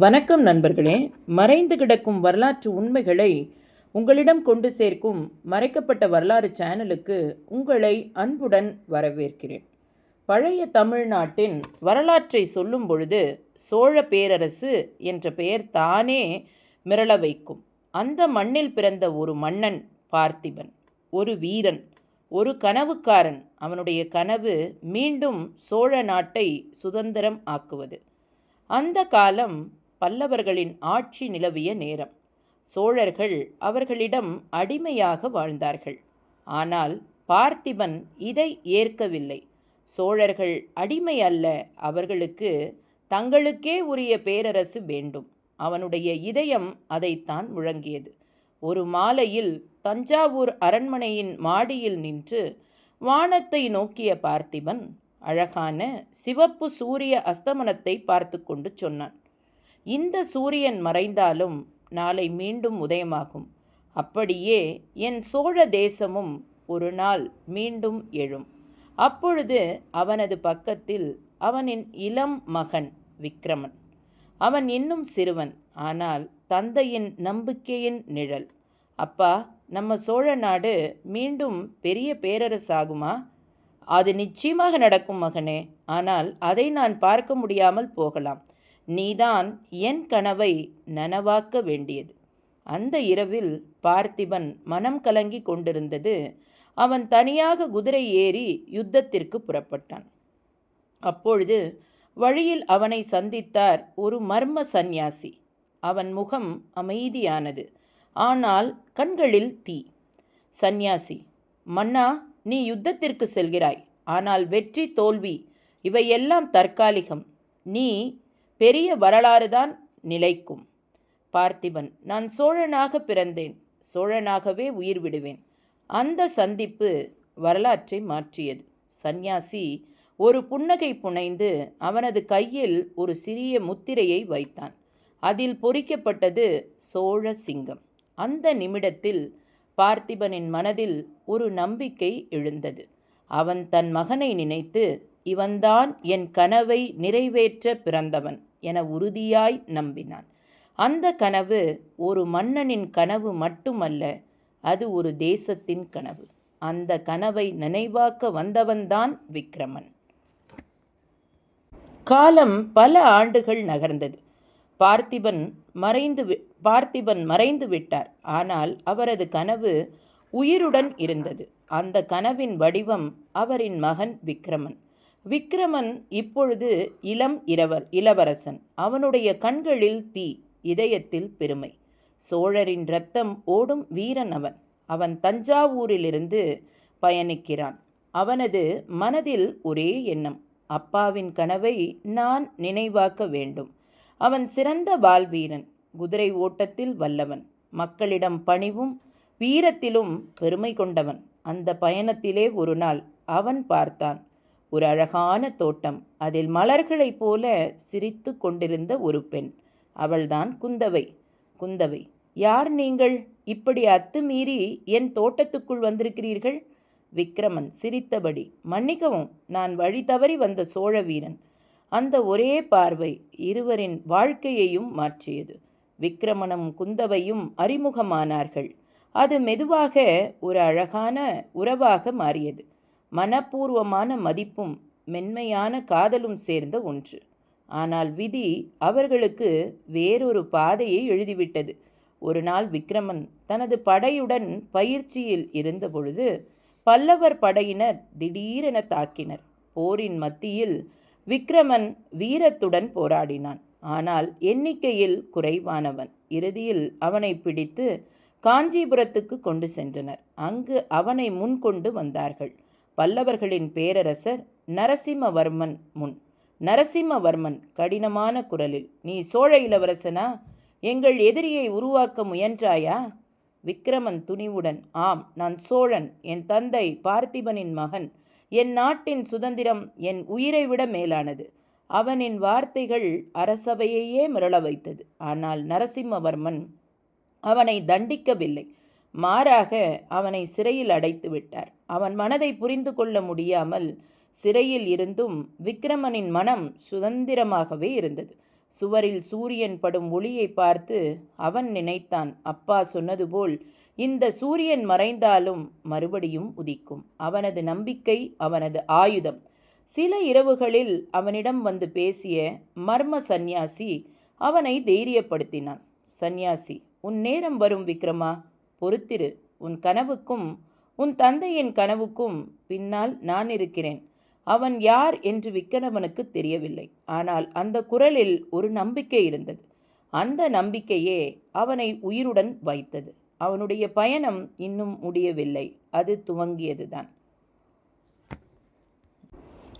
வணக்கம் நண்பர்களே. மறைந்து கிடக்கும் வரலாற்று உண்மைகளை உங்களிடம் கொண்டு சேர்க்கும் மறைக்கப்பட்ட வரலாறு சேனலுக்கு உங்களை அன்புடன் வரவேற்கிறேன். பழைய தமிழ்நாட்டின் வரலாற்றை சொல்லும் பொழுது சோழ பேரரசு என்ற பெயர் தானே மிரள வைக்கும். அந்த மண்ணில் பிறந்த ஒரு மன்னன் பார்த்திபன், ஒரு வீரன், ஒரு கனவுக்காரன். அவனுடைய கனவு மீண்டும் சோழ நாட்டை சுதந்திரம் ஆக்குவது. அந்த காலம் பல்லவர்களின் ஆட்சி நிலவிய நேரம். சோழர்கள் அவர்களிடம் அடிமையாக வாழ்ந்தார்கள். ஆனால் பார்த்திபன் இதை ஏற்கவில்லை. சோழர்கள் அடிமை அல்ல, அவர்களுக்கு தங்களுக்கே உரிய பேரரசு வேண்டும். அவனுடைய இதயம் அதைத்தான் முழங்கியது. ஒரு மாலையில் தஞ்சாவூர் அரண்மனையின் மாடியில் நின்று வானத்தை நோக்கிய பார்த்திபன் அழகான சிவப்பு சூரிய அஸ்தமனத்தை பார்த்து கொண்டு சொன்னான், இந்த சூரியன் மறைந்தாலும் நாளை மீண்டும் உதயமாகும். அப்படியே என் சோழ தேசமும் ஒரு நாள் மீண்டும் எழும். அப்பொழுது அவனது பக்கத்தில் அவனின் இளம் மகன் விக்கிரமன். அவன் இன்னும் சிறுவன், ஆனால் தந்தையின் நம்பிக்கையின் நிழல். அப்பா, நம்ம சோழ நாடு மீண்டும் பெரிய பேரரசாகுமா? அது நிச்சயமாக நடக்கும் மகனே. ஆனால் அதை நான் பார்க்க முடியாமல் போகலாம். நீதான் என் கனவை நனவாக்க வேண்டியது. அந்த இரவில் பார்த்திபன் மனம் கலங்கி கொண்டிருந்தது. அவன் தனியாக குதிரை ஏறி யுத்தத்திற்கு புறப்பட்டான். அப்பொழுது வழியில் அவனை சந்தித்தார் ஒரு மர்ம சந்நியாசி. அவன் முகம் அமைதியானது, ஆனால் கண்களில் தீ. சந்நியாசி, மன்னா, நீ யுத்தத்திற்கு செல்கிறாய். ஆனால் வெற்றி தோல்வி இவையெல்லாம் தற்காலிகம். நீ பெரிய வரலாறுதான் நிலைக்கும். பார்த்திபன், நான் சோழனாக பிறந்தேன், சோழனாகவே உயிர் விடுவேன். அந்த சந்திப்பு வரலாற்றை மாற்றியது. சந்நியாசி ஒரு புன்னகை புனைந்து அவனது கையில் ஒரு சிறிய முத்திரையை வைத்தான். அதில் பொறிக்கப்பட்டது சோழ சிங்கம். அந்த நிமிடத்தில் பார்த்திபனின் மனதில் ஒரு நம்பிக்கை எழுந்தது. அவன் தன் மகனை நினைத்து, இவன்தான் என் கனவை நிறைவேற்ற பிறந்தவன் என உறுதியாய் நம்பினான். அந்த கனவு ஒரு மன்னனின் கனவு மட்டுமல்ல, அது ஒரு தேசத்தின் கனவு. அந்த கனவை நினைவாக்க வந்தவன்தான் விக்கிரமன். காலம் பல ஆண்டுகள் நகர்ந்தது. பார்த்திபன் மறைந்து விட்டார். ஆனால் அவரது கனவு உயிருடன் இருந்தது. அந்த கனவின் வடிவம் அவரின் மகன் விக்கிரமன். விக்கிரமன் இப்பொழுது இளவரசன். அவனுடைய கண்களில் தீ, இதயத்தில் பெருமை. சோழரின் இரத்தம் ஓடும் வீரன் அவன். அவன் தஞ்சாவூரிலிருந்து பயணிக்கிறான். அவனது மனதில் ஒரே எண்ணம், அப்பாவின் கனவை நான் நினைவாக்க வேண்டும். அவன் சிறந்த வாள்வீரன், குதிரை ஓட்டத்தில் வல்லவன், மக்களிடம் பணிவும் வீரத்திலும் பெருமை கொண்டவன். அந்த பயணத்திலே ஒரு நாள் அவன் பார்த்தான் ஒரு அழகான தோட்டம். அதில் மலர்களைப் போல சிரித்து கொண்டிருந்த ஒரு பெண். அவள்தான் குந்தவை. குந்தவை, யார் நீங்கள்? இப்படி அத்துமீறி என் தோட்டத்துக்குள் வந்திருக்கிறீர்கள்? விக்கிரமன் சிரித்தபடி, மன்னிக்கவும், நான் வழி தவறி வந்த சோழ வீரன். அந்த ஒரே பார்வை இருவரின் வாழ்க்கையையும் மாற்றியது. விக்கிரமனும் குந்தவையும் அறிமுகமானார்கள். அது மெதுவாக ஒரு அழகான உறவாக மாறியது. மனப்பூர்வமான மதிப்பும் மென்மையான காதலும் சேர்ந்த ஒன்று. ஆனால் விதி அவர்களுக்கு வேறொரு பாதையை எழுதிவிட்டது. ஒரு நாள் விக்கிரமன் தனது படையுடன் பயிற்சியில் இருந்தபொழுது பல்லவர் படையினர் திடீரென தாக்கினர். போரின் மத்தியில் விக்கிரமன் வீரத்துடன் போராடினான். ஆனால் எண்ணிக்கையில் குறைவானவன். இறுதியில் அவனை பிடித்து காஞ்சிபுரத்துக்கு கொண்டு சென்றனர். அங்கு அவனை முன்கொண்டு வந்தார்கள் பல்லவர்களின் பேரரசர் நரசிம்மவர்மன் முன். நரசிம்மவர்மன் கடினமான குரலில், நீ சோழ இளவரசனா? எங்கள் எதிரியை உருவாக்க முயன்றாயா? விக்கிரமன் துணிவுடன், ஆம், நான் சோழன். என் தந்தை பார்த்திபனின் மகன். என் நாட்டின் சுதந்திரம் என் உயிரை விட மேலானது. அவனின் வார்த்தைகள் அரசவையையே மிரள வைத்தது. ஆனால் நரசிம்மவர்மன் அவனை தண்டிக்கவில்லை. மாறாக அவனை சிறையில் அடைத்து விட்டார். அவன் மனதை புரிந்து கொள்ள முடியாமல் சிறையில் இருந்தும் விக்கிரமனின் மனம் சுதந்திரமாகவே இருந்தது. சுவரில் சூரியன் படும் ஒளியை பார்த்து அவன் நினைத்தான், அப்பா சொன்னது போல் இந்த சூரியன் மறைந்தாலும் மறுபடியும் உதிக்கும். அவனது நம்பிக்கை அவனது ஆயுதம். சில இரவுகளில் அவனிடம் வந்து பேசிய மர்ம சந்நியாசி அவனை தைரியப்படுத்தினான். சந்நியாசி, உன் நேரம் வரும் விக்ரமா, பொறுத்திரு. உன் கனவுக்கும் உன் தந்தையின் கனவுக்கும் பின்னால் நான் இருக்கிறேன். அவன் யார் என்று விக்கிரமனுக்கு தெரியவில்லை. ஆனால் அந்த குரலில் ஒரு நம்பிக்கை இருந்தது. அந்த நம்பிக்கையே அவனை உயிருடன் வைத்தது. அவனுடைய பயணம் இன்னும் முடியவில்லை, அது துவங்கியதுதான்.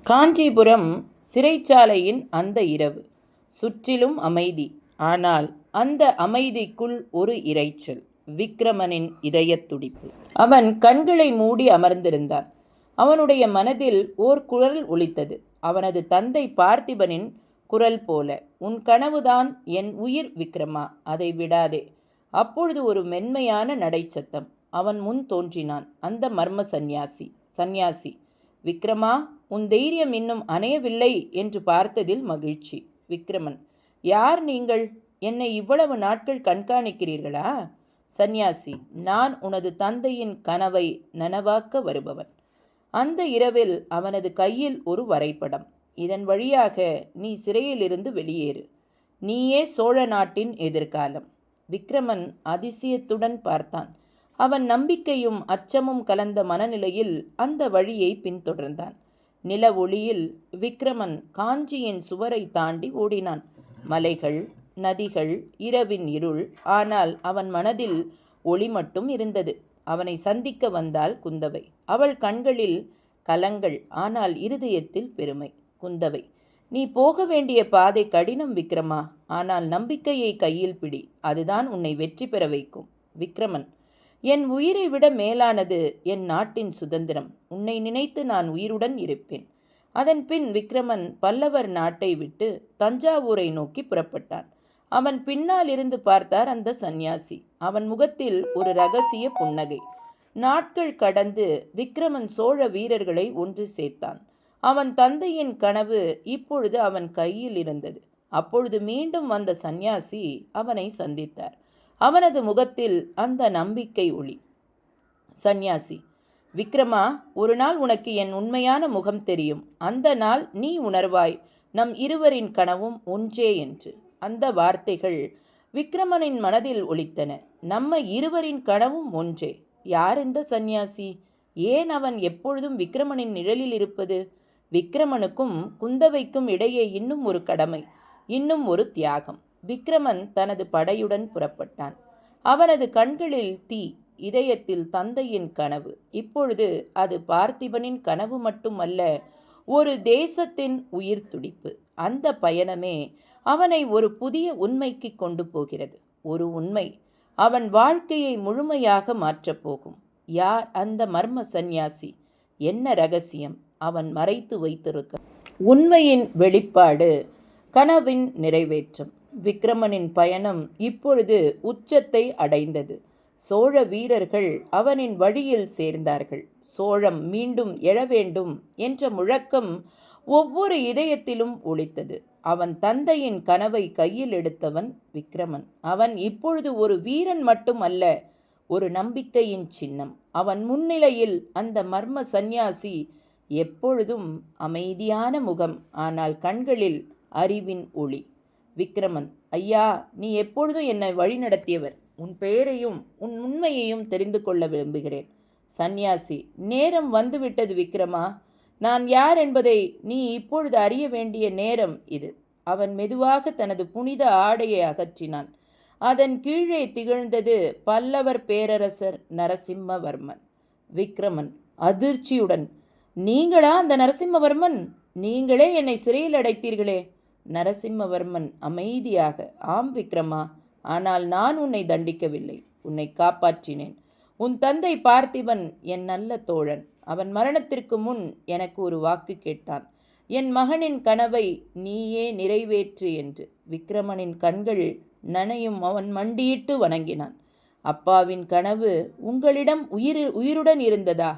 காஞ்சிபுரம் சிறைச்சாலையின் அந்த இரவு. சுற்றிலும் அமைதி. ஆனால் அந்த அமைதிக்குள் ஒரு இரைச்சல். விக்கிரமனின் இதயத் துடிப்பு. அவன் கண்களை மூடி அமர்ந்திருந்தான். அவனுடைய மனதில் ஓர் குரல் ஒலித்தது. அவனது தந்தை பார்த்திபனின் குரல் போல. உன் கனவுதான் என் உயிர் விக்ரமா, அதை விடாதே. அப்பொழுது ஒரு மென்மையான நடைச்சத்தம் அவன் முன் தோன்றினான். அந்த மர்ம சந்நியாசி, விக்ரமா, உன் தைரியம் இன்னும் அணையவில்லை என்று பார்த்ததில் மகிழ்ச்சி. விக்ரமன், யார் நீங்கள்? என்னை இவ்வளவு நாட்கள் கண்காணிக்கிறீர்களா? சந்நியாசி, நான் உனது தந்தையின் கனவை நனவாக்க வருபவன். அந்த இரவில் அவனது கையில் ஒரு வரைபடம். இதன் வழியாக நீ சிறையிலிருந்து வெளியேறு. நீயே சோழ நாட்டின் எதிர்காலம். விக்ரமன் அதிசயத்துடன் பார்த்தான். அவன் நம்பிக்கையும் அச்சமும் கலந்த மனநிலையில் அந்த வழியை பின்தொடர்ந்தான். நில ஒளியில் விக்ரமன் காஞ்சியின் சுவரை தாண்டி ஓடினான். மலைகள், நதிகள், இரவின் இருள். ஆனால் அவன் மனதில் ஒளி மட்டும் இருந்தது. அவனை சந்திக்க வந்தாள் குந்தவை. அவள் கண்களில் கலங்கள், ஆனால் இருதயத்தில் பெருமை. குந்தவை, நீ போக வேண்டிய பாதை கடினம் விக்ரமா, ஆனால் நம்பிக்கையை கையில் பிடி, அதுதான் உன்னை வெற்றி பெற வைக்கும். விக்ரமன், என் உயிரை விட மேலானது என் நாட்டின் சுதந்திரம். உன்னை நினைத்து நான் உயிருடன் இருப்பேன். அதன் பின் விக்ரமன் பல்லவர் நாட்டை விட்டு தஞ்சாவூரை நோக்கி புறப்பட்டான். அவன் பின்னால் இருந்து பார்த்தார் அந்த சந்நியாசி. அவன் முகத்தில் ஒரு இரகசிய புன்னகை. நாட்கள் கடந்து விக்ரமன் சோழ வீரர்களை ஒன்று சேர்த்தான். அவன் தந்தையின் கனவு இப்பொழுது அவன் கையில் இருந்தது. அப்பொழுது மீண்டும் வந்த சந்நியாசி அவனை சந்தித்தார். அவனது முகத்தில் அந்த நம்பிக்கை ஒளி. சந்நியாசி, விக்ரமா, ஒரு நாள் உனக்கு என் உண்மையான முகம் தெரியும். அந்த நாள் நீ உணர்வாய், நம் இருவரின் கனவும் ஒன்றே என்று. அந்த வார்த்தைகள் விக்ரமனின் மனதில் ஒலித்தன. நம்ம இருவரின் கனவும் ஒன்றே. யார் இந்த சந்நியாசி? ஏன் அவன் எப்பொழுதும் விக்ரமனின் நிழலில் இருப்பது? விக்ரமனுக்கும் குந்தவைக்கும் இடையே இன்னும் ஒரு கடமை, இன்னும் ஒரு தியாகம். விக்ரமன் தனது படையுடன் புறப்பட்டான். அவனது கண்களில் தீ, இதயத்தில் தந்தையின் கனவு. இப்பொழுது அது பார்த்திபனின் கனவு மட்டுமல்ல, ஒரு தேசத்தின் உயிர் துடிப்பு. அந்த பயணமே அவனை ஒரு புதிய உண்மைக்கு கொண்டு போகிறது. ஒரு உண்மை அவன் வாழ்க்கையை முழுமையாக மாற்றப் போகும். யார் அந்த மர்ம சந்நியாசி? என்ன ரகசியம் அவன் மறைத்து வைத்திருக்க? உண்மையின் வெளிப்பாடு, கனவின் நிறைவேற்றம். விக்ரமனின் பயணம் இப்பொழுது உச்சத்தை அடைந்தது. சோழ வீரர்கள் அவனின் வழியில் சேர்ந்தார்கள். சோழம் மீண்டும் எழ வேண்டும் என்ற முழக்கம் ஒவ்வொரு இதயத்திலும் ஒலித்தது. அவன் தந்தையின் கனவை கையில் எடுத்தவன் விக்ரமன். அவன் இப்பொழுது ஒரு வீரன் மட்டும் அல்ல, ஒரு நம்பிக்கையின் சின்னம். அவன் முன்னிலையில் அந்த மர்ம சந்நியாசி, எப்பொழுதும் அமைதியான முகம், ஆனால் கண்களில் அறிவின் ஒளி. விக்ரமன், ஐயா, நீ எப்பொழுதும் என்னை வழிநடத்தியவர். உன் பெயரையும் உன் உண்மையையும் தெரிந்து கொள்ள விரும்புகிறேன். சந்நியாசி, நேரம் வந்துவிட்டது விக்ரமா. நான் யார் என்பதை நீ இப்பொழுது அறிய வேண்டிய நேரம் இது. அவன் மெதுவாக தனது புனித ஆடையை அகற்றினான். அதன் கீழே திகழ்ந்தது பல்லவர் பேரரசர் நரசிம்மவர்மன். விக்ரமன் அதிர்ச்சியுடன், நீங்களா அந்த நரசிம்மவர்மன்? நீங்களே என்னை சிறையில் அடைத்தீர்களே. நரசிம்மவர்மன் அமைதியாக, ஆம் விக்ரமா, ஆனால் நான் உன்னை தண்டிக்கவில்லை, உன்னை காப்பாற்றினேன். உன் தந்தை பார்த்திபன் என் நல்ல தோழன். அவன் மரணத்திற்கு முன் எனக்கு ஒரு வாக்கு கேட்டான், என் மகனின் கனவை நீயே நிறைவேற்று என்று. விக்ரமனின் கண்கள் நனையும். அவன் மண்டியிட்டு வணங்கினான். அப்பாவின் கனவு உங்களிடம் உயிருடன் இருந்ததா?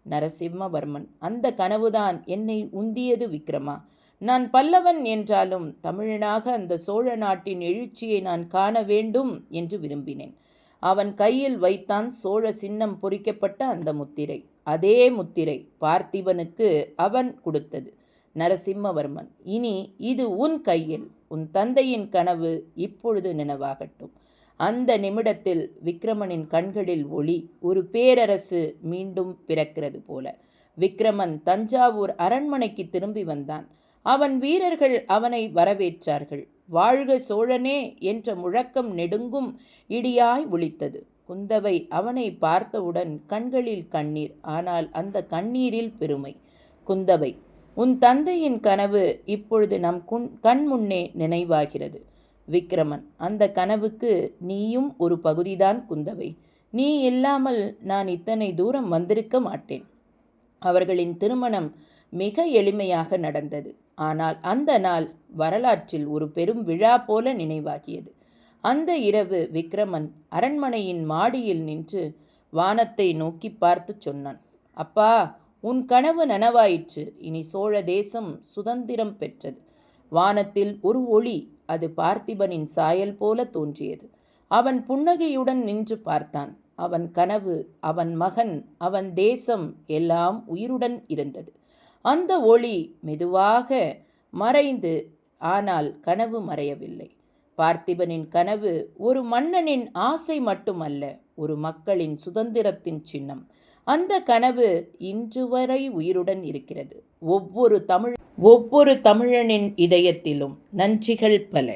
நரசிம்மவர்மன், அந்த கனவுதான் என்னை உந்தியது விக்ரமா. நான் பல்லவன் என்றாலும் தமிழனாக அந்த சோழ நாட்டின் எழுச்சியை நான் காண வேண்டும் என்று விரும்பினேன். அவன் கையில் வைத்தான் சோழ சின்னம் பொறிக்கப்பட்ட அந்த முத்திரை. அதே முத்திரை பார்த்திபனுக்கு அவன் கொடுத்தது நரசிம்மவர்மன். இனி இது உன் கையில். உன் தந்தையின் கனவு இப்பொழுது நினைவாகட்டும். அந்த நிமிடத்தில் விக்கிரமனின் கண்களில் ஒளி. ஒரு பேரரசு மீண்டும் பிறக்கிறது போல. விக்கிரமன் தஞ்சாவூர் அரண்மனைக்கு திரும்பி வந்தான். அவன் வீரர்கள் அவனை வரவேற்றார்கள். வாழ்க சோழனே என்ற முழக்கம் நெடுங்கும் இடியாய் ஒலித்தது. குந்தவை அவனை பார்த்தவுடன் கண்களில் கண்ணீர். ஆனால் அந்த கண்ணீரில் பெருமை. குந்தவை, உன் தந்தையின் கனவு இப்பொழுது நம் கண் முன்னே நினைவாகிறது. விக்கிரமன், அந்த கனவுக்கு நீயும் ஒரு பகுதிதான் குந்தவை. நீ இல்லாமல் நான் இத்தனை தூரம் வந்திருக்க மாட்டேன். அவர்களின் திருமணம் மிக எளிமையாக நடந்தது. ஆனால் அந்த நாள் வரலாற்றில் ஒரு பெரும் விழா போல நினைவாகியது. அந்த இரவு விக்கிரமன் அரண்மனையின் மாடியில் நின்று வானத்தை நோக்கி பார்த்து சொன்னான், அப்பா, உன் கனவு நனவாயிற்று. இனி சோழ தேசம் சுதந்திரம் பெற்றது. வானத்தில் ஒரு ஒளி. அது பார்த்திபனின் சாயல் போல தோன்றியது. அவன் புன்னகையுடன் நின்று பார்த்தான். அவன் கனவு, அவன் மகன், அவன் தேசம் எல்லாம் உயிருடன் இருந்தது. அந்த ஒளி மெதுவாக மறைந்து, ஆனால் கனவு மறையவில்லை. பார்த்திபனின் கனவு ஒரு மன்னனின் ஆசை மட்டுமல்ல, ஒரு மக்களின் சுதந்திரத்தின் சின்னம். அந்த கனவு இன்று வரை உயிருடன் இருக்கிறது, ஒவ்வொரு தமிழனின் இதயத்திலும். நன்றிகள் பல.